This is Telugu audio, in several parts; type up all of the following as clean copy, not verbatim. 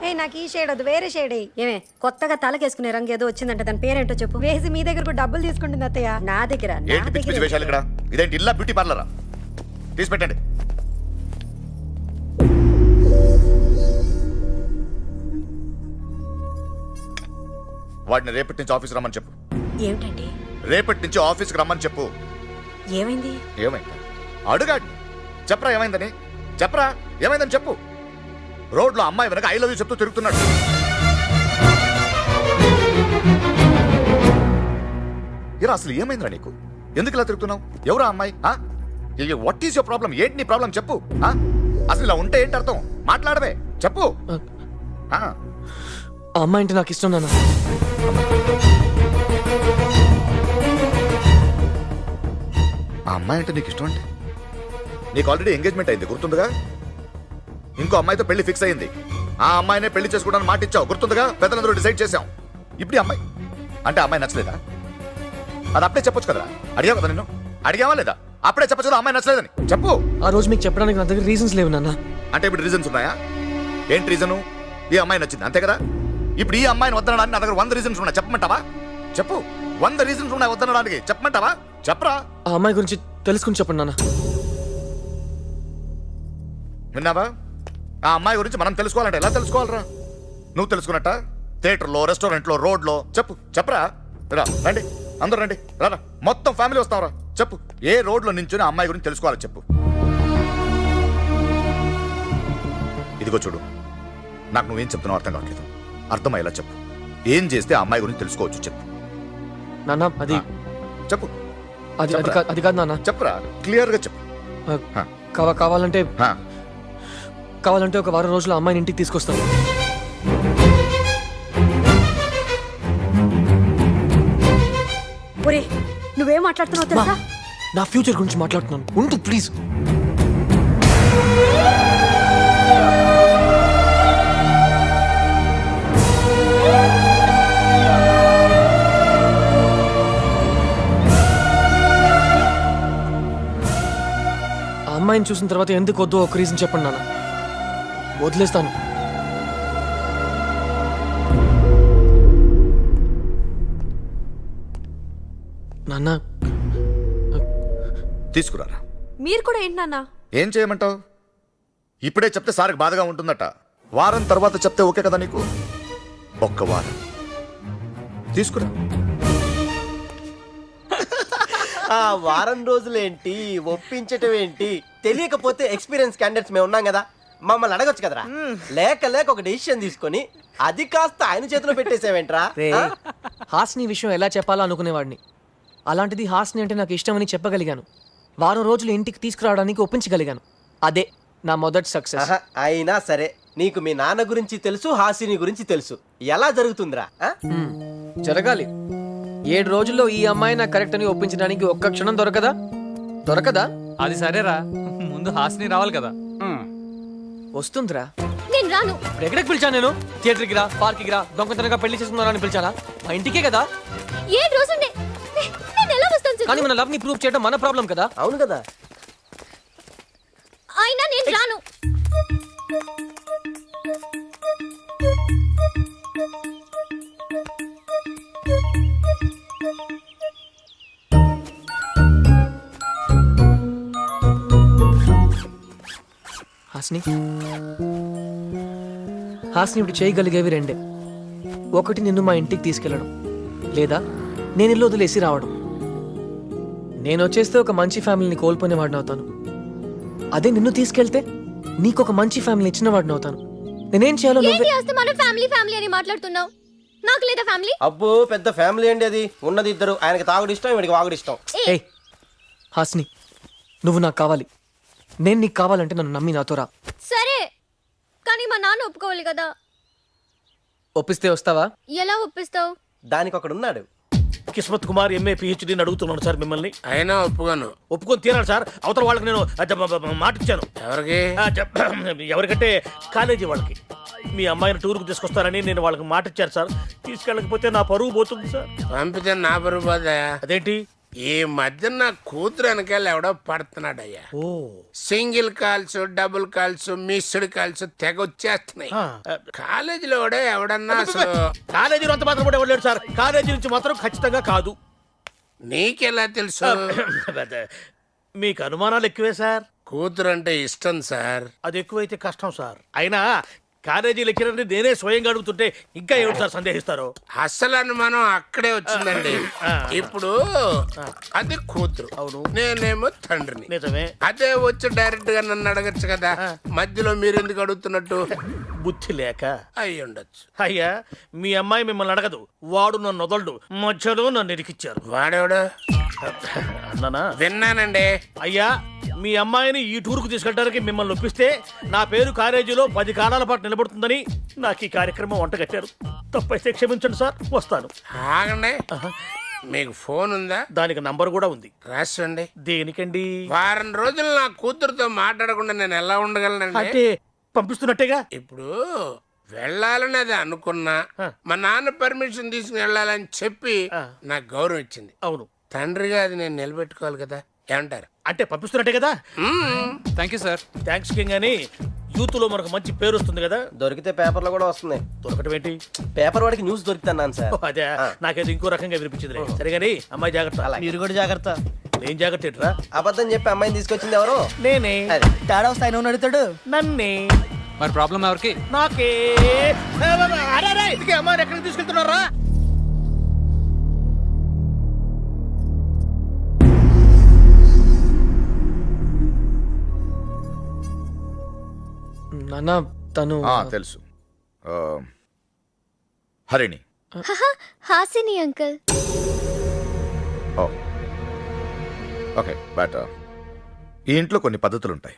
ఏ నాకు ఈ షేడ్ వద్దు, వేరే షేడ్ అయ్యి. ఏమే కొత్తగా తలకేసుకునే రంగు ఏదో వచ్చిందంటే దాని పేరేంటో చెప్పు. వేసి మీ దగ్గర కూడా డబ్బులు తీసుకుంటుంది అత్తయ్య. నా దగ్గర ఏంటి పిచ్చి పిచ్చి వేషాలు ఇక్కడ? ఇదేంటి ఇల్లా బ్యూటీ పార్లరా? తీసి పెట్టండి. వాడిని రేపటి నుంచి ఆఫీస్ రమ్మని చెప్పు. ఏమిటండి? రేపటి నుంచి ఆఫీస్కి రమ్మని చెప్పు. ఏమైంది? ఏమైంది అడుగాడు. చెప్పరా ఏమైందని, చెప్పరా ఏమైందని చెప్పు. రోడ్లో అమ్మాయి వెనక ఐ లవ్ యూ చెప్తూ తిరుగుతున్నాడు. ఇరా అసలు ఏమైందిరా నీకు? ఎందుకు ఇలా తిరుగుతున్నావు? ఎవరా అమ్మాయి? What is your problem? ఏంటి నీ ప్రాబ్లం చెప్పు. అసలు ఇలా ఉంటే ఏంటి అర్థం? మాట్లాడవే, చెప్పు. ఆ అమ్మాయి అంటే నాకు ఇష్టం నాన్న. ఆ అమ్మాయి అంటే నీకు ఇష్టం అంటే? నీకు ఆల్రెడీ ఎంగేజ్మెంట్ అయింది గుర్తుందిగా. ఇంకో అమ్మాయితో పెళ్లి ఫిక్స్ అయింది. ఆ అమ్మాయినే పెళ్లి చేసుకోవడానికి మాట ఇచ్చావు గుర్తుందిగా. పెద్దలందరూ డిసైడ్ చేశాం. ఇప్పుడు ఈ అమ్మాయి అంటే అమ్మాయి నచ్చలేదా? అది అప్పుడే చెప్పొచ్చు కదరా. అడిగావు కదా, నిన్ను అడిగావా లేదా? అప్పుడే చెప్పచ్చు కదా అమ్మాయి నచ్చలేదని. చెప్పు. ఆ రోజు మీకు చెప్పడానికి నా దగ్గర రీజన్స్ లేవు నాన్న. అంటే ఇప్పుడు రీజన్స్ ఉన్నాయా? ఏంటి రీజను? ఈ అమ్మాయి నచ్చింది అంతే కదా. ఇప్పుడు ఈ అమ్మాయిని వద్దనడానికి నా దగ్గర 100 రీజన్స్ ఉన్నాయి. చెప్పమంటావా? చెప్పు. 100 రీజన్స్ ఉన్నాయి వద్దనడానికి. చెప్పమంటావా? చెప్పరా. ఆ అమ్మాయి గురించి తెలుసుకుని చెప్పండి నాన్న. విన్నావా? ఆ అమ్మాయి గురించి మనం తెలుసుకోవాలంటే ఎలా తెలుసుకోవాలరా? నువ్వు తెలుసుకున్నట్ట థియేటర్లో, రెస్టారెంట్లో, రోడ్లో. చెప్పు. చెప్పరా. రా రండి, అందరూ రండి. రారా, మొత్తం ఫ్యామిలీ వస్తావరా. చెప్పు. ఏ రోడ్లో నించుని ఆ అమ్మాయి గురించి తెలుసుకోవాలి చెప్పు. ఇదిగో చూడు, నాకు నువ్వేం చెప్తున్నావు అర్థం కావట్లేదు. అర్థమయ్యేలా చెప్పు. ఏం చేస్తే ఆ అమ్మాయి గురించి తెలుసుకోవచ్చు చెప్పు. నాన్న అది చెప్పు. అది కాదు నాన్న. చెప్పురా, క్లియర్గా చెప్పు. కావాలంటే ఒక వారం రోజులు అమ్మాయిని ఇంటికి తీసుకొస్తాను. ఒరే నువ్వేం మాట్లాడుతున్నావు తెలుసా? నా ఫ్యూచర్ గురించి మాట్లాడుతున్నాను. ఉండు ప్లీజ్. ఆ అమ్మాయిని చూసిన తర్వాత ఎందుకు వద్దు ఒక రీజన్ చెప్పండి నాన్న. వదిలేస్తాను. నాన్న తీసుకురారా. మీరు కూడా ఏంటి నాన్న? ఏం చేయమంటావు? ఇప్పుడే చెప్తే సార్కి బాధగా ఉంటుందట. వారం తర్వాత చెప్తే ఓకే కదా నీకు? ఒక్క వారం తీసుకురా. ఆ వారం రోజులేంటి, ఒప్పించటం ఏంటి? తెలియకపోతే ఎక్స్పీరియన్స్ క్యాండిడేట్స్ మేము ఉన్నాం కదా, మమ్మల్ని అడగొచ్చు కదరా. లేక ఒక డెసిషన్ తీసుకొని అది కాస్త ఆయన చేతిలో పెట్టేసేవేంట్రా? హాస్ని విషయం ఎలా చెప్పాలో అనుకునేవాడిని. అలాంటిది హాస్ని అంటే నాకు ఇష్టమని చెప్పగలిగాను. వారం రోజులు ఇంటికి తీసుకురావడానికి ఒప్పించగలిగాను. అదే నా మొదటి సక్సెస్. అయినా సరే, నీకు మీ నాన్న గురించి తెలుసు, హాసిని గురించి తెలుసు. ఎలా జరుగుతుందిరా? జరగాలి. 7 రోజుల్లో ఈ అమ్మాయి నాకు కరెక్ట్ అని ఒప్పించడానికి ఒక్క క్షణం దొరకదా? అది సరేరా, ముందు హాస్ని రావాలి కదా. వస్తుందిరా. నేను రాను. ఎక్కడికి పిలిచాను నేను? థియేటర్కి రా, పార్క్కి రా, దొంగతనంగా పెళ్లి చేసుకున్నారని పిలిచానా? మా ఇంటికే కదా. కానీ మన లవ్ ని ప్రూవ్ చేయడం మన ప్రాబ్లం కదా. అవును కదా. అయినా నేను రాను. హాస్ని ఇప్పుడు చేయగలిగేవి రెండే. ఒకటి నిన్ను మా ఇంటికి తీసుకెళ్ళడం, లేదా నేను ఇల్లు వదిలేసి రావడం. నేను వచ్చేస్తే ఒక మంచి ఫ్యామిలీని కోల్పోయిన వాడిని అవుతాను. అదే నిన్ను తీసుకెళ్తే నీకు ఒక మంచి ఫ్యామిలీ ఇచ్చిన వాడిని అవుతాను. నేనేం చేయాలో ఫ్యామిలీ అని మాట్లాడుతున్నావు. నాకు లేదా ఫ్యామిలీ? అబ్బో పెద్ద ఫ్యామిలీ అండి అది. ఉన్నది ఇద్దరు. ఆయనకి తాగుడు ఇష్టం, వీడికి వాగుడు ఇష్టం. ఏయ్ హాస్ని, నువ్వు నాకు కావాలి. నేను నీకు కావాలంటే నన్ను నమ్మి నాతో రా. సరే, కానీ మా నాన్న ఒప్పుకోవాలి కదా. ఒప్పిస్తే వస్తావా? ఎలా ఒప్పిస్తావు? దానికి ఒకడున్నాడు. కిస్మత్ కుమార్ ఎంఏ పిహెచ్డీని అడుగుతున్నాను సార్ మిమ్మల్ని. అయినా ఒప్పుకోను. ఒప్పుకొని తీరాలి సార్. అవతల వాళ్ళకి నేను మాట ఇచ్చాను. ఎవరికి? ఎవరికంటే కాలేజీ వాళ్ళకి. మీ అమ్మాయిని టూర్కి తీసుకొస్తారని నేను వాళ్ళకి మాట ఇచ్చాను సార్. తీసుకెళ్ళకపోతే నా పరువు పోతుంది సార్. పంపితే నా పరువు పోతాయా? అదేంటి, ఈ మధ్య నా కూతురు వెనకాల ఎవడో పడుతున్నాడయ్యా. ఓ single calls, double calls, missed calls తెగ వచ్చేస్తున్నాయి. ఆ. కాలేజీలో కూడా ఎవడన్నా అసలు కాలేజీలో అంత మాత్రం కూడా ఇవ్వలేడు సార్. కాలేజీ నుంచి మాత్రం ఖచ్చితంగా కాదు. నీకెలా తెలుసు? మీకు అనుమానాలు ఎక్కువే సార్. కూతురు అంటే ఇష్టం సార్. అది ఎక్కువైతే కష్టం సార్. అయినా కాలేజీ లెక్చరర్ని నేనే స్వయంగా అడుగుతుంటే ఇంకా ఏమిటి సార్ సందేహిస్తారు? అసలు అనుమానం అక్కడే వచ్చిందండి. ఇప్పుడు అది కూతురు, అవును. నేనేమో తండ్రిని. నిజమే. అదే వచ్చి డైరెక్ట్ గా నన్ను అడగచ్చు కదా, మధ్యలో మీరు ఎందుకు అడుగుతున్నట్టు? బుద్ధి లేక అయి ఉండొచ్చు. అయ్యా, మీ అమ్మాయి మిమ్మల్ని అడగదు. వాడు నన్ను వదలడు. మధ్యలో నన్ను ఇరికిచ్చారు. వాడేవాడు? అన్నానా? విన్నానండి. అయ్యా, మీ అమ్మాయిని ఈ టూర్కు తీసుకెళ్ళడానికి మిమ్మల్ని ఒప్పిస్తే నా పేరు కాలేజీలో 10 కాలాల పాటు నిలబడుతుందని నాకు ఈ కార్యక్రమం వంటగట్టారు. తప్పైతే క్షమించండి సార్, వస్తాను. ఆగండి, మీకు ఫోన్ ఉందా? దానికి నంబర్ కూడా ఉంది. రాసండి. దేనికండి? వారం రోజులు నా కూతురుతో మాట్లాడకుండా నేను ఎలా ఉండగలనండి? అంటే పంపిస్తున్నట్టేగా. ఇప్పుడు వెళ్ళాలని అది అనుకున్నా, మా నాన్న పర్మిషన్ తీసుకుని వెళ్ళాలని చెప్పి నాకు గౌరవం ఇచ్చింది. అవును. తండ్రిగా అది నేను నిలబెట్టుకోవాలి కదా. ఏమంటారు? అంటే పంపిస్తున్నట్టే కదా. Thank you sir. Thanks king అని యూత్ లో మనకు మంచి పేరు వస్తుంది కదా. దొరికితే పేపర్లో కూడా వస్తుంది. దొరకటం ఏంటి? పేపర్ వాడికి న్యూస్ దొరుకుతున్నాను సార్. ఓ, అదే నాకేదో ఇంకో రకంగా వినిపించింది. సరేగాని అమ్మాయి జాగ్రత్త. మీరు కూడా జాగ్రత్త. నేను జాగ్రత్త ఏంట్రా? అబద్ధం చెప్పి అమ్మాయిని తీసుకొచ్చింది ఎవరు? నేనే. అది. తేడా వస్తాయి నువ్వు నడుతాడు. నన్నే. మరి ప్రాబ్లం ఎవరికి? నాకే. అరే, అరే, ఇంతకీ అమ్మాయిని ఎక్కడికి తీసుకెళ్తున్నారా? నాన్న తను తెలుసు. Harini. Hasini uncle. Okay, but ఈ ఇంట్లో కొన్ని పద్ధతులు ఉంటాయి.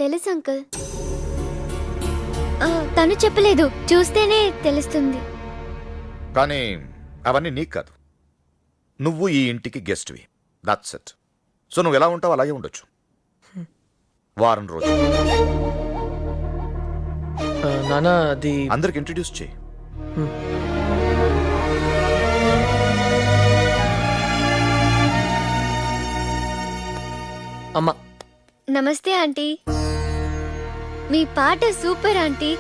తెలుసు అంకుల్. తను చెప్పలేదు, చూస్తేనే తెలుస్తుంది. కానీ అవన్నీ నీకు కాదు. నువ్వు ఈ ఇంటికి గెస్ట్వి. That's it. సో నువ్వు ఎలా ఉంటావు అలాగే ఉండొచ్చు. వారం రోజులు నాన్న అది అందరికి ఇంట్రడ్యూస్ చేయి. అమ్మ. నమస్తే ఆంటీ. మీ పాట సూపర్ ఆంటీ.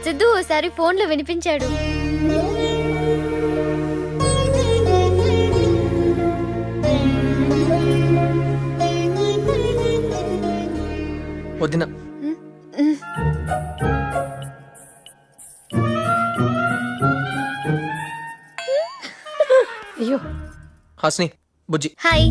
సిద్ధు ఓసారి ఫోన్లో వినిపించాడు. వదిన. అయ్యో, హాస్ని, బుజ్జి. హాయ్.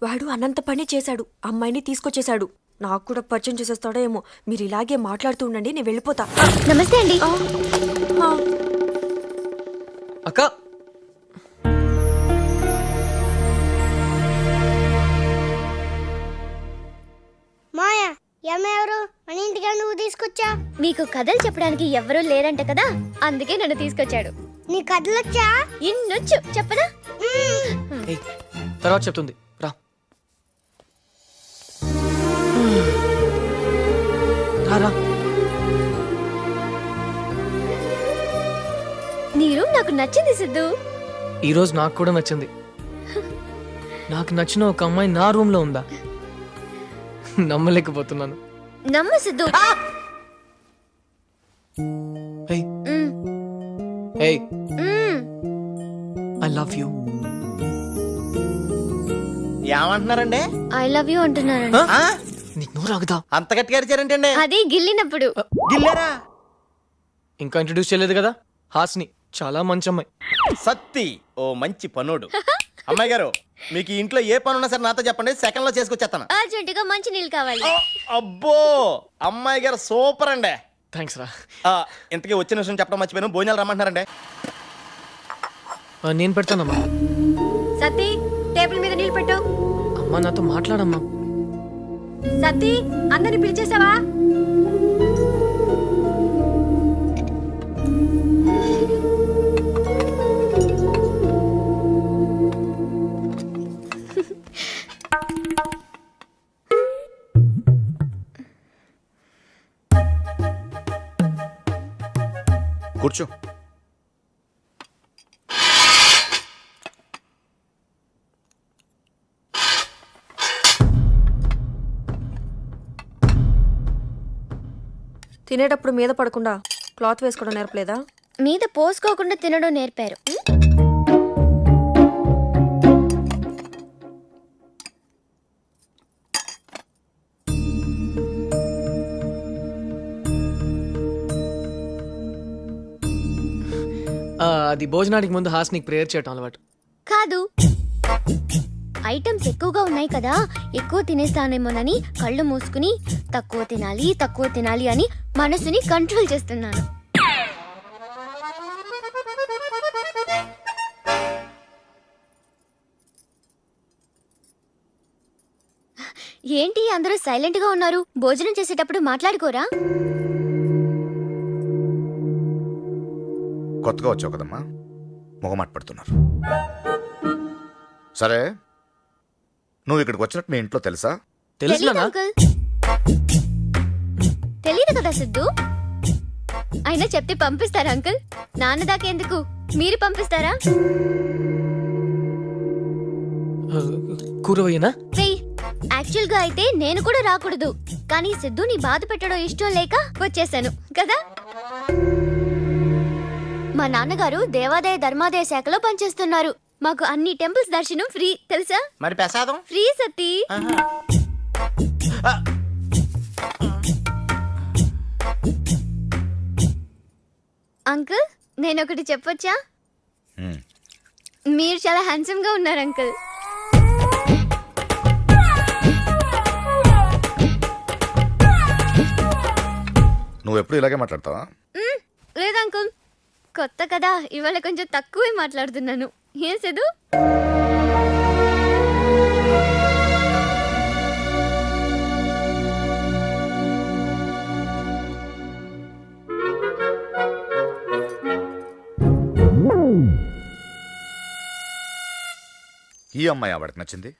వాడు అనంత పని చేశాడు. అమ్మాయిని తీసుకొచ్చేశాడు. నాకు కూడా పరిచయం చేసేస్తాడో ఏమో. మీరు ఇలాగే మాట్లాడుతూ ఉండండి, నేను వెళ్ళిపోతా. నమస్తే అండి. అక్క. మాయా ఎవరు మన ఇంటికి నువ్వు తీసుకొచ్చా? మీకు కథలు చెప్పడానికి ఎవరూ లేరంట కదా, అందుకే నన్ను తీసుకొచ్చాడు. నీ కథలొచ్చా? ఇన్నొచ్చు చెప్పనా? ఏయ్, తర్వాత చెప్తుంది రా. రా రా. నీ రూమ్ నాకు నచ్చింది సిద్ధు. ఈరోజు నాకు కూడా నచ్చింది. నాకు నచ్చిన ఒక అమ్మాయి నా రూమ్ లో ఉందా? నమ్మలేకపోతున్నాను. నమ్ము సిద్ధు. ఏయ్, మ్, ఏయ్, మ్. I love you. ఏమంటున్నారండి? ఐ లవ్ యూ అంటున్నారండి. నీకు నోరు ఆగుదా? అంత గట్టిగా అరిచారంటండి. అది గిల్లినప్పుడు. గిల్లారా? ఇంకా ఇంట్రడ్యూస్ చేయలేదు కదా. హాస్ని చాలా మంచి అమ్మాయి. సత్తి ఓ మంచి పనుడు. అమ్మాయి గారు, మీకు ఈ ఇంట్లో ఏ పని ఉన్నా సరే నాతో చెప్పండి, సెకండ్ లో చేసుకొచ్చేస్తాను. అర్జెంటుగా మంచి నీళ్ళు కావాలి. అబ్బో, అమ్మాయి గారు సూపర్ అండి. థ్యాంక్స్ రా. ఇంతకీ వచ్చిన విషయం చెప్పడం మర్చిపోయాను. భోజనాలు రమ్మంటున్నారండి. నేను పెడతానమ్మా. సతీ, టేబుల్ మీద నీళ్ళు పెట్టు. అమ్మా నాతో మాట్లాడమ్మా. సతీ, అందరిని పిలిచేసావా? కూర్చో. తినేటప్పుడు మీద పడకుండా క్లాత్ వేసుకోవడం నేర్పలేదా? మీద పోసుకోకుండా తినడం నేర్పారు. అది భోజనానికి ముందు హాస్నికి ప్రేయర్ చేయటం అలవాటు. కాదు, ఐటమ్స్ ఎక్కువగా ఉన్నాయి కదా, ఎక్కువ తినేస్తానేమోనని కళ్ళు మూసుకుని తక్కువ తినాలి అని మనసుని కంట్రోల్ చేస్తున్నాను. ఏంటి అందరూ సైలెంట్ గా ఉన్నారు? భోజనం చేసేటప్పుడు మాట్లాడుకోరా? కొత్తగా వచ్చావు కదమ్మా, మొగమాట పడుతున్నారు. సరే, నువ్వు ఇక్కడికి వచ్చినట్టు మీ ఇంట్లో తెలుసా? తెలీదు తెలుసునా? అంకుల్. తెలీదు కదా సిద్ధు. అయినా చెప్తే పంపిస్తారా అంకుల్? నాన్న దాకా ఎందుకు, మీరు పంపిస్తారా? కూరవయ్యనా? వెయ్, యాక్చువల్ గా అయితే నేను కూడా రాకూడదు, కానీ సిద్ధుని బాధ పెట్టడం ఇష్టం లేక వచ్చేసాను కదా. మా నాన్నగారు దేవాదాయ ధర్మాదాయ శాఖలో పనిచేస్తున్నారు. మాకు అన్ని టెంపుల్స్ దర్శనం ఫ్రీ, తెలుసా? మరి ప్రసాదం ఫ్రీ సతీ. అంకుల్, నేను ఒకటి చెప్పొచ్చా? హ్మ్. మీరు చాలా హ్యాండ్సమ్ గా ఉన్నారు అంకుల్. నువ్వు ఎప్పుడు ఇలాగే మాట్లాడతావా? లేదు అంకుల్, కొత్త కదా, ఇవాళ కొంచెం తక్కువే మాట్లాడుతున్నాను. ఏం సిద్ధు? ఈ అమ్మాయి ఆవిడకి నచ్చింది.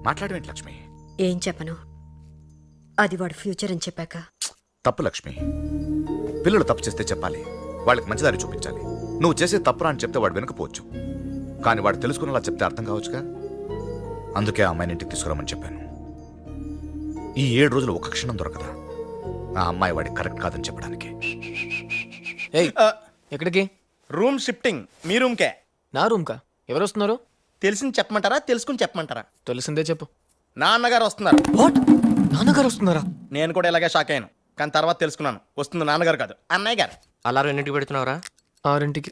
మాట్లాడమేంటి లక్ష్మి? ఏం చెప్పను, అది వాడు ఫ్యూచర్ అని చెప్పాక. తప్పు లక్ష్మి. పిల్లలు తప్పు చేస్తే చెప్పాలి, వాళ్ళకి మంచిదారి చూపించాలి. నువ్వు చేసే తప్పురా అని చెప్తే వాడు వెనుకపోవచ్చు, కానీ వాడు తెలుసుకునేలా చెప్తే అర్థం కావచ్చుగా. అందుకే ఆ అమ్మాయిని ఇంటికి తీసుకురామని చెప్పాను. ఈ 7 రోజులు ఒక్క క్షణం దొరకదా ఆ అమ్మాయి వాడికి కరెక్ట్ కాదని చెప్పడానికి? ఏయ్, ఎక్కడికి? Room shifting. మీ రూమ్కే. నా రూమ్కా? ఎవరు వస్తున్నారు? తెలిసింది చెప్పమంటారా, తెలుసుకుని చెప్పమంటారా? తెలిసిందే చెప్పు. నాన్నగారు వస్తున్నారు. వాట్? నాన్నగారు వస్తున్నారా? నేను కూడా ఇలాగే షాక్ అయ్యాను, కానీ తర్వాత తెలుసుకున్నాను వస్తుంది నాన్నగారు కాదు, అన్నయ్య గారు. అలారం ఎన్నింటికి పెడుతున్నావురా? 6ంటికి.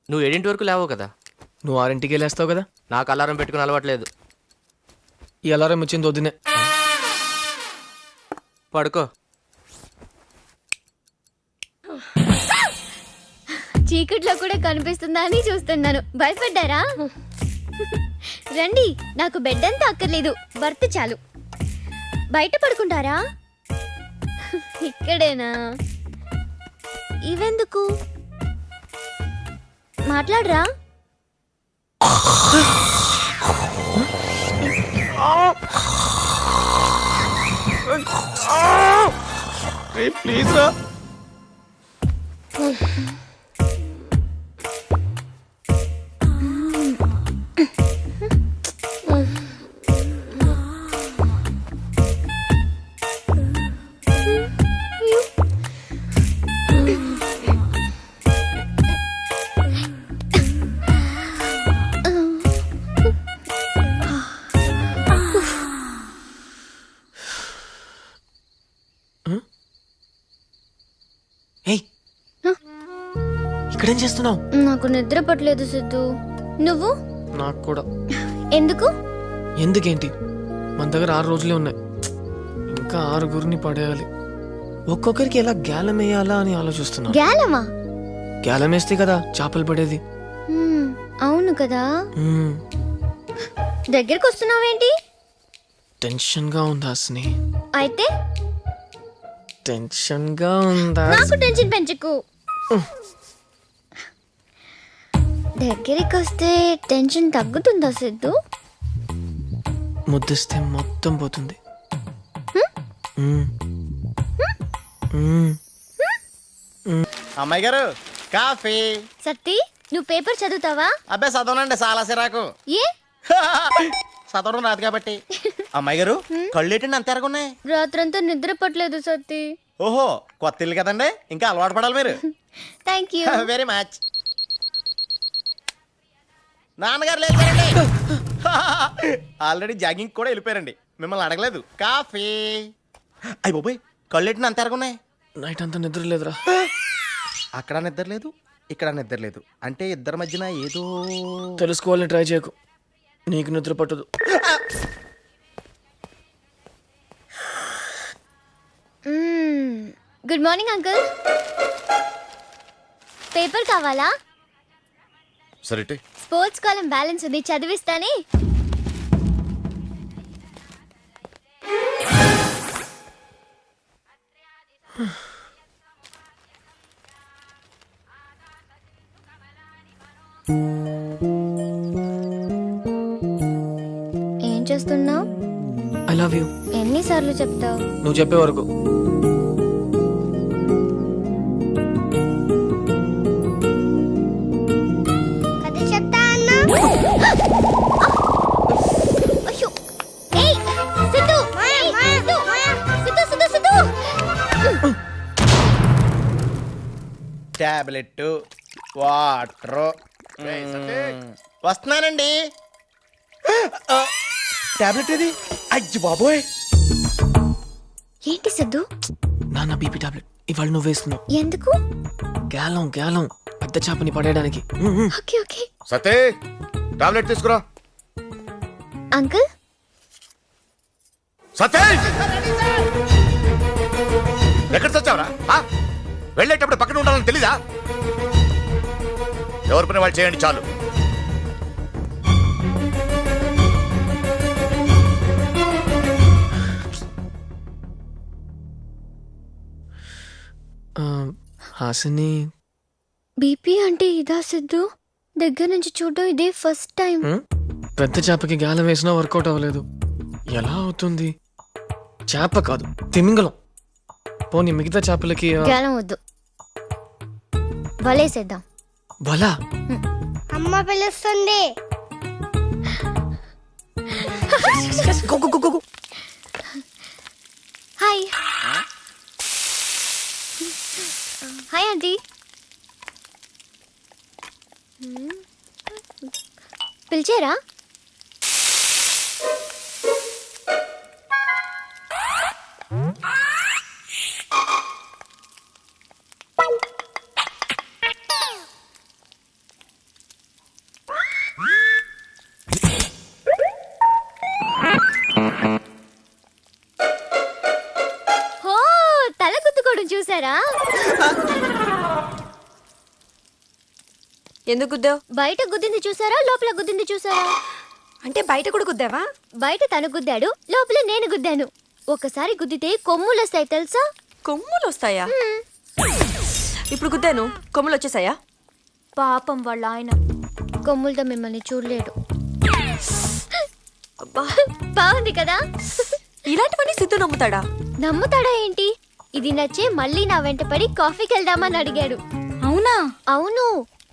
నువ్వు 7 వరకు లేవు కదా. నువ్వు 6ంటికి లేస్తావు కదా. నాకు అలారం పెట్టుకుని అలవాట్లేదు. ఈ అలారం ఇచ్చింది వద్దునే. పడుకో. చీకట్లో కూడా కనిపిస్తుందా అని చూస్తున్నాను. భయపడ్డారా? రండి, నాకు బెడ్ అంతా అక్కర్లేదు, బర్త్ చాలు. బయట పడుకుంటారా? ఇక్కడేనా? ఇవెందుకు? మాట్లాడరా? ప్లీజ్ రా. ఏయ్, ఇక్కడేం చేస్తున్నావు? నాకు నిద్ర పట్టలేదు సిద్ధు. నువ్వు? నాకు కూడా. ఎందుకు? ఎందుకేంటి, మన దగ్గర 6 రోజులే ఉన్నాయి, ఇంకా 6గురిని పడేయాలి. ఒక్కొక్కరికి ఎలా గ్యాలం వేయాలా అని ఆలోచిస్తున్నా. గ్యాలమా? గ్యాలం వేస్తే కదా చేపలు పడేది. అవును కదా. దగ్గరికి వస్తున్నావేంటి? టెన్షన్ గా ఉందా హాసిని? అయితే టెన్షన్ గా ఉందా? నాకు టెన్షన్ పెంచకు. దగ్గరికి వస్తే టెన్షన్ తగ్గుతుందా సిద్ధు? ముద్దిస్తే మొత్తం పోతుంది. అమ్మాయి గారు కాఫీ. సత్తి నువ్వు పేపర్ చదువుతావా? అబ్బాయి చదవనండి చాలా సిరాకు. ఏ చదవడం రాదు కాబట్టి. అమ్మాయి గారు కళ్ళు ఏంటండి అంత ఎరగున్నాయి? రాత్రంతా నిద్ర పట్టలేదు సత్తి. ఓహో కొత్త ఇల్లు కదండి, ఇంకా అలవాటు పడాలి మీరు. Thank you. Very much. నాన్నగారు లేచారండి. ఆల్రెడీ జాగింగ్ కూడా వెళ్ళిపోయారండి, మిమ్మల్ని అడగలేదు. కాఫీ. అయ్యి బాబోయ్ కళ్ళు ఏంటండి అంత ఎరగున్నాయి? నైట్ అంతా నిద్ర లేదురా. అక్కడ నిద్ర లేదు, ఇక్కడ నిద్ర లేదు, అంటే ఇద్దరి మధ్యన ఏదో. తెలుసుకోవాలని ట్రై చేయకు, నీకు నిద్ర పట్టదు. Good morning uncle. పేపర్ కావాలా? సరే స్పోర్ట్స్ కాలం బ్యాలెన్స్ ఉంది, చదివిస్తానే. ఏం చేస్తున్నావు? I love you. ఎన్నిసార్లు చెప్తావు? నువ్వు చెప్పే వరకు. కథ చెప్తా అన్నా. అయ్యో ఏయ్ సిద్ధు, ఏయ్, సిద్ధు, సిద్ధు, సిద్ధు, సిద్ధు. Tablet, water. వస్తున్నానండి. టాబ్లెట్ ఇది. అయ్యి బాబోయ్. ఏంటి సిద్ధు? నాన్న బీపీ టాబ్లెట్ ఇవాళ నువ్వు వేస్తున్నావు. ఎందుకు? గ్యాలం గ్యాలం పెద్ద చేపని పడేయడానికి. Okay okay. సతే టాబ్లెట్ తీసుకురా. అంకుల్ సతే ఎక్కడ చచ్చావరా? వెళ్ళేటప్పుడు పక్కన ఉండాలని తెలీదా? ఎవరి పని వాళ్ళు చేయండి చాలు. హాసిని బీపీ అంటే ఇదా సిద్ధు? దగ్గర నుంచి చూడడం ఇదే ఫస్ట్ టైం. పెద్ద చేపకి గాలం వేసినా వర్కౌట్ అవ్వలేదు. ఎలా అవుతుంది? చేప కాదు తిమింగలం. పోనీ మిగతా చేపలకి గాలం వద్దు, వలేసేద్దాం. బలా అమ్మ పిలుస్తుంది. Hi hi aunty. పిలిచారా? హో, తల గుద్దుకోవడం చూసారా? ఎందుకు గుద్దావు? బయట గుద్దింది చూసారా, లోపల గుద్దింది చూసారా? అంటే బయట కూడా గుద్దావా? బయట తను గుద్దాడు, లోపల నేను గుద్దాను. ఒకసారి గుద్దితే కొమ్ములు వస్తాయి తెలుసా? కొమ్ములు వస్తాయా? ఇప్పుడు గుద్దాను, కొమ్ములు వచ్చేసాయా? పాపం వాళ్ళ ఆయన కొమ్ములతో మిమ్మల్ని చూడలేడు. అబ్బా, బాగుంది కదా? ఇలాంటివన్నీ సిద్ధు నమ్ముతాడా? నమ్ముతాడా ఏంటి? ఇది నచ్చే మళ్ళీ నా వెంట పడి కాఫీకి వెళ్దామని అడిగాడు. అవునా? అవును.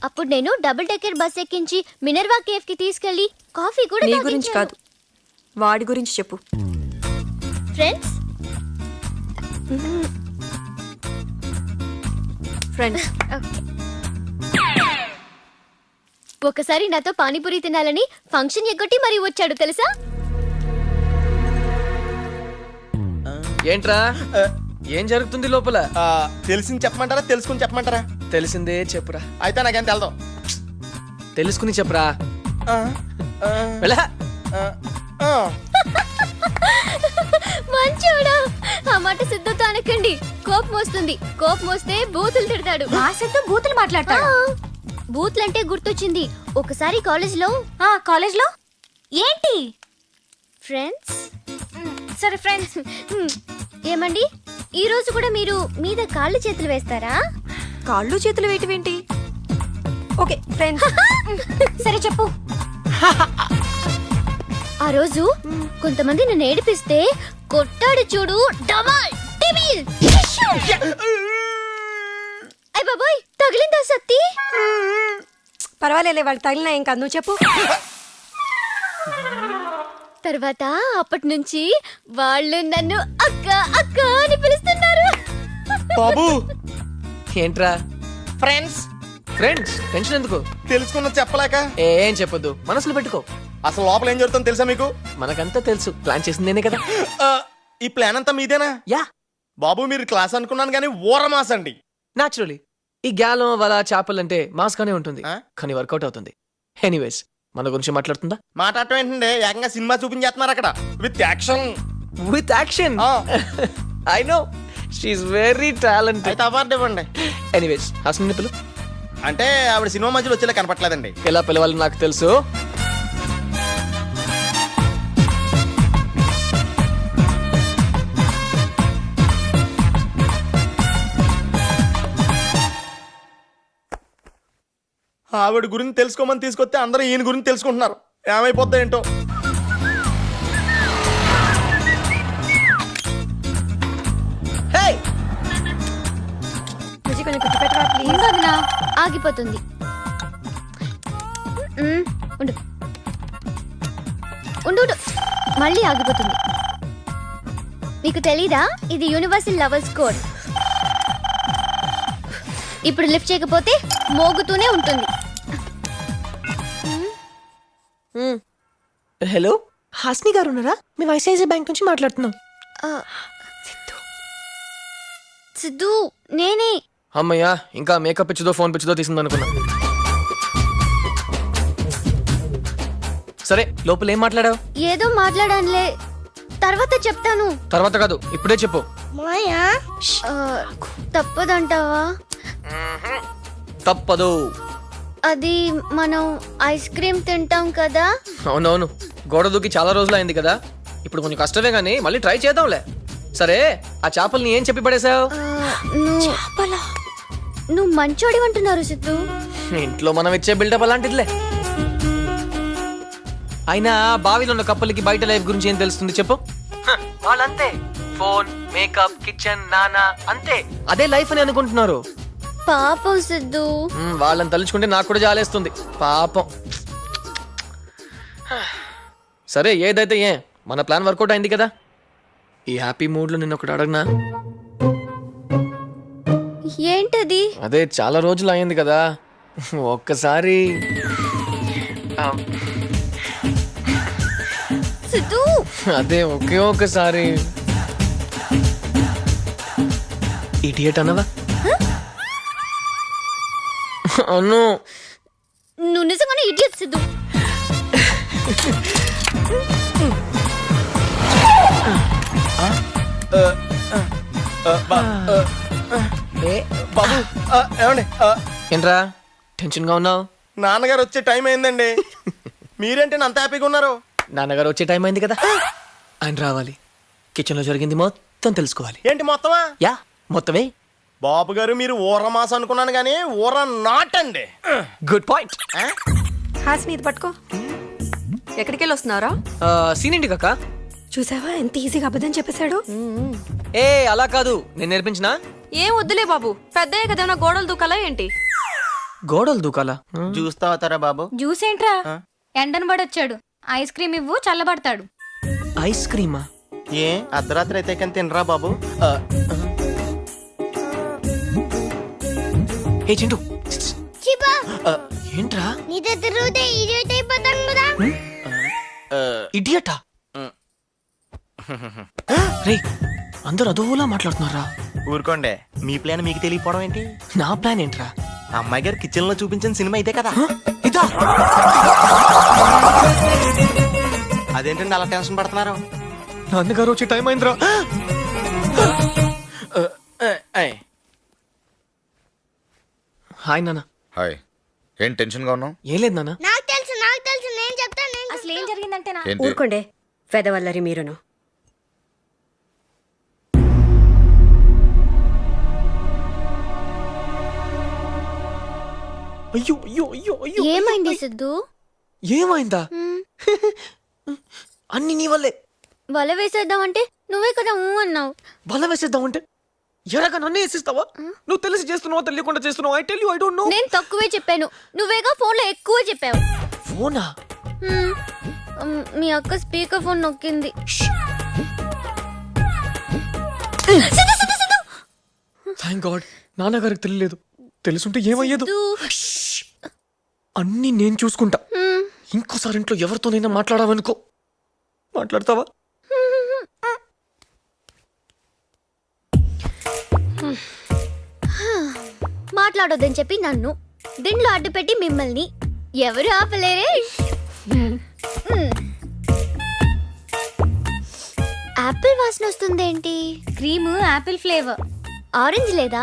అప్పుడు నేను డబుల్ డెక్కర్ బస్ ఎక్కించి మినర్వా కేఫ్ కి తీసుకెళ్లి కాఫీ కూడా నీ గురించి కాదు, వాడి గురించి చెప్పు. Friends friends. ఒకసారి నాతో పానీపూరి తినాలని ఫంక్షన్ ఎగ్గొట్టి మరీ వచ్చాడు తెలుసా? ఏంట్రా ఏం జరుగుతుంది లోపల? తెలిసింది చెప్పమంటారా తెలుసుకుని చెప్పమంటారా? తెలిసిందే చెప్పురా. అయితే నాకేం తెలదాం. తెలుసుకుని చెప్పురా. వెళ్ళా. మంచోడా. ఆ మాట సిద్ధుతో అనకండి, కోపం వస్తుంది. కోపం వస్తే బూతులు తిడతాడు. ఆ సిద్ధు బూతులు మాట్లాడతాడు. బూతులంటే గుర్తొచ్చింది. ఒకసారి కాలేజ్లో ఏంటి? ఫ్రెండ్స్. సరే ఫ్రెండ్స్. ఏమండి, ఈ రోజు కూడా మీరు మీద కాళ్ళు చేతులు వేస్తారా? కాళ్ళు చేతులు వేయటమేంటి? Okay friends. సరే చెప్పు. ఆ రోజు కొంతమంది నన్ను ఏడిపిస్తే కొట్టాడు చూడు, డమాల్ టిమిల్. అయ్ బాబోయ్, బాబోయ్ తగిలిందా సత్తి? పర్వాలేలే, వాళ్ళు తగిలినా ఏం కాదు, నువ్వు చెప్పు. తర్వాత అప్పటి నుంచి వాళ్ళు నన్ను అక్క అక్క అని పిలుస్తున్నారు. బాబు ఏంట్రా ఫ్రెండ్స్ ఫ్రెండ్స్? టెన్షన్ ఎందుకు? తెలుసుకున్న చెప్పలేక ఏం చెప్పొద్దు, మనసులో పెట్టుకో. అసలు లోపల ఏం జరుగుతుందో తెలుసా మీకు? మనకంతా తెలుసు, ప్లాన్ చేసింది నేనే కదా. ఈ ప్లాన్ అంతా మీదేనా? యా, బాబు మీరు క్లాస్ అనుకున్నాను కానీ ఓరమాస్ అండి. నాచురలీ ఈ గ్యాలం వల చేపలంటే మాస్ గానే ఉంటుంది, ఆ? కానీ వర్కౌట్ అవుతుంది. ఎనీవేస్, మన గురించి మాట్లాడుతుందా? మాట్లాడటం ఏంటండి, ఏకంగా సినిమా చూపించేస్తున్నారు అక్కడ with action. With action. I know, she's very talented. అయితే అవార్డు ఇవ్వండి. ఎనీవేస్, హాస్ని పిలు. అంటే ఆవిడ సినిమా మధ్యలో వచ్చేలా కనపట్లేదండి. ఎలా పిలవాలో నాకు తెలుసు. ఆవిడ గురించి తెలుసుకోమని తీసుకొస్తే అందరూ ఈయన గురించి తెలుసుకుంటున్నారు. ఏమైపోద్దా ఏంటో. Hey! బుజ్జి కొంచెం కుట్టు పెట్టరా ప్లీజ్. ఉండదునా ఆగిపోతుంది. ఉండు ఉండు ఉండు. మళ్ళీ ఆగిపోతుంది. నీకు తెలీదా ఇది యూనివర్సల్ లవర్స్ కోడ్? ఇప్పుడు లిఫ్ట్ చేయకపోతే మోగుతూనే ఉంటుంది. హలో, హాస్ని గారు ఉన్నారా? మేము ఐసిఐసిఐ బ్యాంక్ నుంచి మాట్లాడుతున్నాం. సిద్ధు నేనే. అమ్మయ్యా, ఇంకా మేకప్ పిచ్చిదో ఫోన్ పిచ్చిదో తీసింది అనుకున్నా. సరే, లోపల ఏం మాట్లాడావు? ఏదో మాట్లాడానులే, తర్వాత చెప్తాను. తర్వాత కాదు, ఇప్పుడే చెప్పు. మాయా ఆ, తప్పదంటావా? తప్పదు. అది మనం ఐస్ క్రీమ్ తింటాం కదా. అవునవును, గోడ దూకి చాలా రోజులు అయింది కదా, ఇప్పుడు కొంచెం కష్టమే గానీ మళ్ళీ ట్రై చేద్దాంలే. సరే, ఆ చేపల్ని ఏం చెప్పి పడేసావు? నువ్వు మంచోడి అంటున్నారు సిద్ధు. ఇంట్లో మనం ఇచ్చే బిల్డప్ అలాంటిదిలే. అయినా బావిలో ఉన్న కప్పలకి బయట లైఫ్ గురించి ఏం తెలుస్తుంది చెప్పు? వాళ్ళంతే, ఫోన్, మేకప్, కిచెన్, నానా, అంతే. అదే లైఫ్ అని అనుకుంటున్నారు. పాపం సిద్ధు. వాళ్ళని తలుచుకుంటే నాకు కూడా జాలేస్తుంది, పాపం. సరే, ఏదైతే మన ప్లాన్ వర్కౌట్ అయింది కదా. ఈ హ్యాపీ మూడ్ లో నిన్న ఒకటి అడగనా? ఏంటది? అదే చాలా రోజులు అయింది కదా, ఒక్కసారి సిద్ధు అదే ఒకే ఒక్కసారి ఇడియట్ అనవా? అను, నువ్వు నిజంగానే ఇడియట్ సిద్ధు. బాబు ఏమండి, ఏంట్రా టెన్షన్ గా ఉన్నావు? నాన్నగారు వచ్చే టైం అయిందండి. మీరేంటి అంత హ్యాపీగా ఉన్నారు? నాన్నగారు వచ్చే టైం అయింది కదా, ఆయన రావాలి. కిచెన్ లో జరిగింది మొత్తం తెలుసుకోవాలి. ఏంటి మొత్తమా? యా, మొత్తమే. బాబు గారు మీరు ఊరమాస అనుకున్నాను కానీ ఊర నాటండి. Good point. హాస్ని ఇది పట్టుకో. ఎక్కడికి వెళ్ళి వస్తున్నారా? సీనిండి కాక. చూసావా ఎంత ఈజీగా అబద్ధం చెప్పేశాడు. ఏ అలా కాదు, నేను నేర్పించినా. ఏం వద్దులే బాబు, పెద్దయ్య కదా గోడలు దూకాలా ఏంటి? గోడలు దూకాలా? చూస్తా అవుతారా బాబు? జ్యూస్ ఏంట్రా? ఎండను పడొచ్చాడు, ఐస్ క్రీమ్ ఇవ్వు చల్లబడతాడు. ఐస్ క్రీమా? ఏ అర్ధరాత్రి అయితే కానీ తినరా బాబు? ఏ చింటూ, చిపా ఏంట్రా? నీతో తిరుగుతే ఇడియట్ అయిపోతాం కదా. ఇడియటా? రే, అందరూ అదోలా మాట్లాడుతున్నారా? ఊరుకోండి, మీ ప్లాన్ మీకు తెలియకపోవడం ఏంటి? నా ప్లాన్ ఏంట్రా? అమ్మాయి గారు కిచెన్ లో చూపించిన సినిమా ఇదే కదా. ఇదా? అదేంటండి అలా టెన్షన్ పడుతున్నారు? నాన్నగారు వచ్చే టైం అయిందిరా. హాయ్ నాన్న. హాయ్. ఏం టెన్షన్ గా ఉన్నావు? ఏం లేదు నాన్న. నాకు తెలుసు నేను చెప్తాను. అసలు ఏం జరిగిందంటేనా? ఏంటి? ఊరుకోండే, వెదవల్లరి మీరును. అయ్యో అయ్యో అయ్యో అయ్యో. ఏమైంది సిద్ధు? ఏమైందా? అన్ని నీ వల్లే. వల వేసేద్దామంటే నువ్వే కదా ఊ అన్నావు. బల వేసేద్దామంటే ఎలాగ నన్నే వేసిస్తావా? నువ్వు తెలిసి చేస్తున్నావా తెలియకుండా చేస్తున్నావా? I tell you I don't know. నేను తక్కువే చెప్పాను, నువ్వేగా ఫోన్లో ఎక్కువ చెప్పావు. ఫోనా? మీ అక్క స్పీకర్ ఫోన్ నొక్కింది. థ్యాంక్ గాడ్ నాన్నగారికి తెలియలేదు. తెలుసుంటే ఏమయ్యేదు. సిద్ధు. అన్నీ నేను చూసుకుంటా. ఇంకోసారి ఇంట్లో ఎవరితోనైనా మాట్లాడావనుకో, మాట్లాడతావా? మాట్లాడొద్దని చెప్పి నన్ను, దీంట్లో అడ్డుపెట్టి మిమ్మల్ని ఎవరు ఆపలేరే. యాపిల్ వాసన వస్తుందేంటి? Cream apple flavour. ఆరెంజ్ లేదా?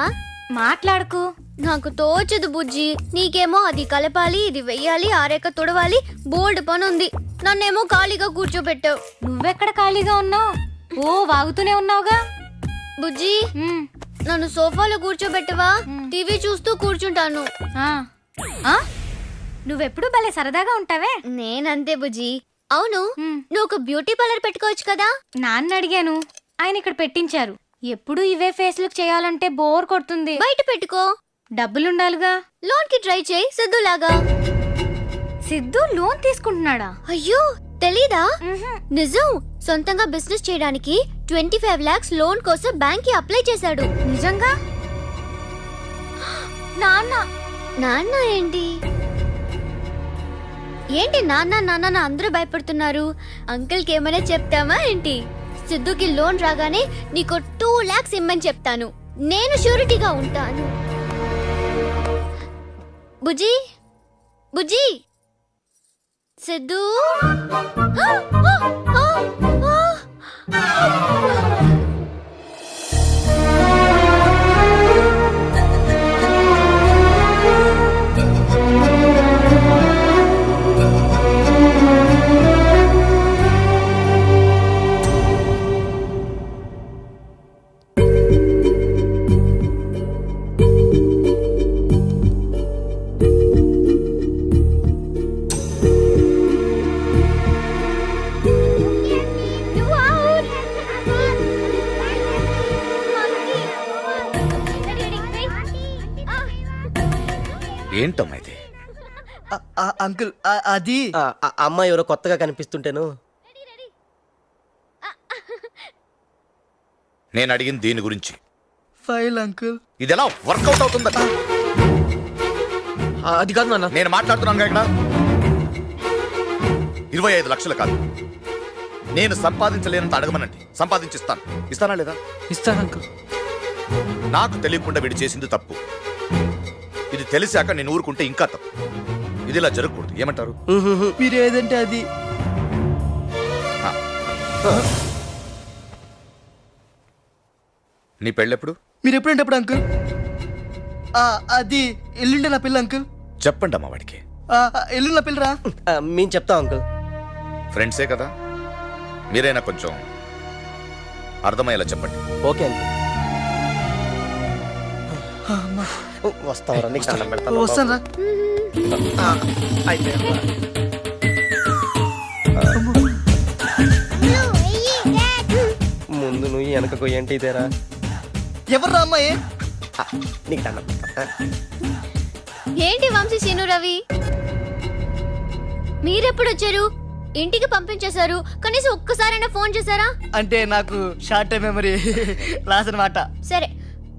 మాట్లాడుకు. నాకు తోచదు బుజ్జి. నీకేమో అది కలపాలి, ఇది వెయ్యాలి, ఆరేక తుడవాలి, బోల్డ్ పని ఉంది. నన్నేమో ఖాళీగా కూర్చోబెట్టావు. నువ్వెక్కడ ఖాళీగా ఉన్నావు? ఓ వాగుతూనే ఉన్నావుగా. బుజ్జి, మ్, నన్ను సోఫాలో కూర్చోబెట్టవా? టీవీ చూస్తూ కూర్చుంటాను. ఆ. ఆ? నువ్వెప్పుడు భలే సరదాగా ఉంటావే. నేనంతే బుజ్జి. అవును, మ్. నువ్వు ఒక బ్యూటీ పార్లర్ పెట్టుకోవచ్చు కదా. నాన్న అడిగాను, ఆయన ఇక్కడ పెట్టించారు. ఎప్పుడు ఇవే ఫేస్లకు చేయాలంటే బోర్ కొడుతుంది. బయట పెట్టుకో, డబ్బులుండాలిగా. లోన్ కి ట్రై చేయి, సిద్ధులాగా. సిద్ధు లోన్ తీసుకుంటున్నాడా? అయ్యో తెలీదా? మ్హూ. నిజం, సొంతంగా బిజినెస్ చేయడానికి 25 lakhs లోన్ కోసం బ్యాంక్ కి అప్లై చేశాడు. నిజంగా? నాన్న నాన్న ఏంటి ఏంటి నాన్న నాన్న నా అందరూ భయపడుతున్నారు. అంకుల్ కి ఏమైనా చెప్తామా ఏంటి? సిద్ధుకి లోన్ రాగానే నీకు 2 lakhs ఇమ్మని చెప్తాను. నేను షూరిటీగా ఉంటాను. బుజ్జి, బుజ్జి, సిద్ధు. ఏంటమ్మా ఇది? అంకుల్ అది అమ్మాయి ఎవరో కొత్తగా కనిపిస్తుంటేను. నేను అడిగింది దీని గురించి. File uncle. ఇది ఎలా వర్కౌట్ అవుతుందా? అది కాదు నాన్న. నేను మాట్లాడుతున్నాను ఇక్కడ 25 లక్షలు కాదు, నేను సంపాదించలేనంత అడగమనండి, సంపాదించిస్తాను. ఇస్తానా లేదా? ఇస్తాను అంకుల్. నాకు తెలియకుండా వీడు చేసింది తప్పు. ఇది తెలిసాక నేను ఊరుకుంటే ఇంకా తప్పు. ఇది ఇలా జరగకూడదు. ఏమంటారు? మీరు ఏదంటే అది. నీ పెళ్ళెప్పుడు? మీరు ఎప్పుడంటే అప్పుడు అంకుల్. అది ఎల్లుండే నా పిల్ల అంకుల్. చెప్పండి అమ్మా వాడికి. ఎల్లుండి నా పిల్లరా. మేము చెప్తాం అంకుల్. ఫ్రెండ్సే కదా, మీరైనా కొంచెం అర్థమయ్యేలా చెప్పండి. Okay uncle. వస్తావరా? నీకు దండం పెడతాను. వస్తాను. ముందు నువ్వు వెనకకు ఏంటి ఇదేరా? ఎవర్రా అమ్మాయి? నీకు దండం పెడతా. ఏంటి వంశీ, శీను, రవి మీరెప్పుడు వచ్చారు? ఇంటికి పంపించేశారు, కనీసం ఒక్కసారైనా ఫోన్ చేశారా? అంటే నాకు షార్ట్ టైం మెమరీ లాస్ అనమాట. సరే,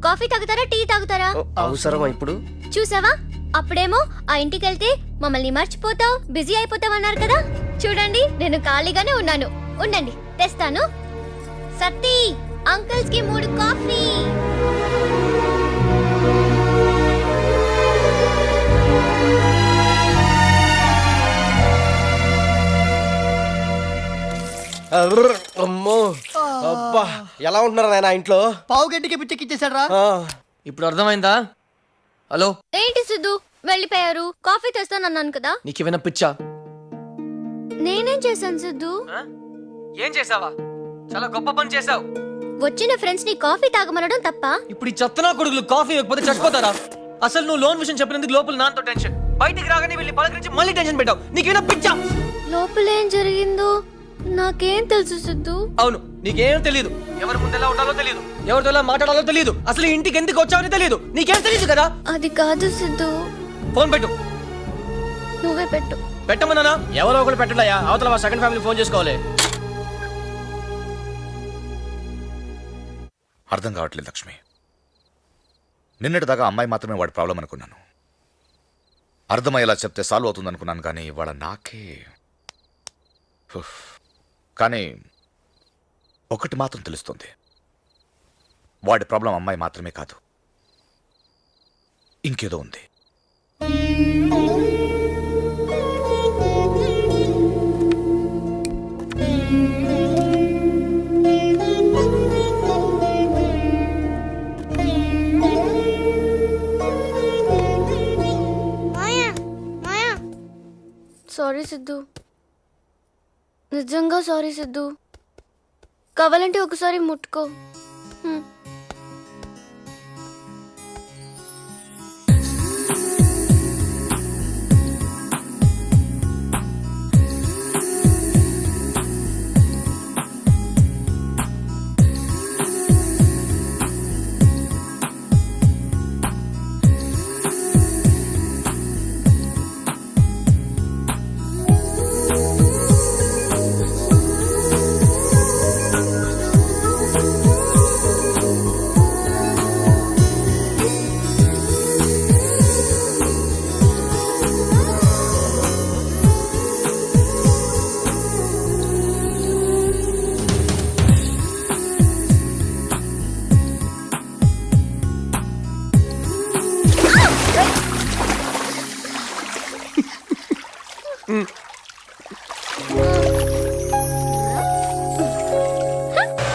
కాఫీ తాగుతారా, టీ తాగుతారా? అవసరమా ఇప్పుడు? చూసావా, అప్పుడేమో ఆ ఇంటికి వెళ్తే మమ్మల్ని మర్చిపోతావు, బిజీ అయిపోతావు అన్నారు కదా. చూడండి, నేను ఖాళీగానే ఉన్నాను. ఉండండి, తెస్తాను. సత్తి, అంకుల్స్ కి 3 కాఫీ. అమ్మో, అబ్బా, ఎలా ఉంటున్నారు నాయన ఇంట్లో? పావు గంటకి పిచ్చెక్కిచ్చేసాడ్రా. ఇప్పుడు అర్థమైందా? హలో, ఏంటి సిద్ధు వెళ్ళిపోయారు? కాఫీ తెస్తానన్నాను కదా. నీకేమైనా పిచ్చా? నేనేం చేశాను సిద్ధు? ఏం చేసావా? చాలా గొప్ప పని చేసావు. వచ్చిన ఫ్రెండ్స్ ని కాఫీ తాగమనడం తప్ప? ఇప్పుడు ఈ చెత్తనా కొడుకులు కాఫీ ఇవ్వకపోతే చచ్చిపోతారా? అసలు నువ్వు లోన్ విషయం చెప్పినందుకు లోపల నాతో టెన్షన్, బయటికి రాగానే వెళ్ళి పలకరించి మళ్ళీ టెన్షన్ పెట్టావు. నీకేమైనా పిచ్చా? లోపల ఏం జరిగిందో నాకేం తెలుసు సిద్ధు. అవును, నీకేం తెలియదు. ఎవరి ముందు ఎలా ఉండాలో తెలియదు, ఎవరితో ఎలా మాట్లాడాలో తెలియదు, అసలు ఈ ఇంటికి ఎందుకు వచ్చావని తెలియదు. నీకేం తెలియదు కదా. అది కాదు సిద్ధు. ఫోన్ పెట్టు. నువ్వే పెట్టు. పెట్టమన్నానా? ఎవరో ఒకరు పెట్టడయా, అవతల మా సెకండ్ ఫ్యామిలీ ఫోన్ చేసుకోవాలి. అర్థం కావట్లేదు లక్ష్మి. నిన్నటిదాకా అమ్మాయి మాత్రమే వాడి ప్రాబ్లం అనుకున్నాను. అర్థమయ్యేలా చెప్తే సాల్వ్ అవుతుంది అనుకున్నాను, కానీ ఇవాళ నాకే ఉఫ్. కానీ ఒకటి మాత్రం తెలుస్తుంది, వాడి ప్రాబ్లం అమ్మాయి మాత్రమే కాదు, ఇంకేదో ఉంది. మాయా మాయా సారీ సిద్ధు, నిజంగా సారీ సిద్ధు. కావాలంటే ఒకసారి ముట్టుకో.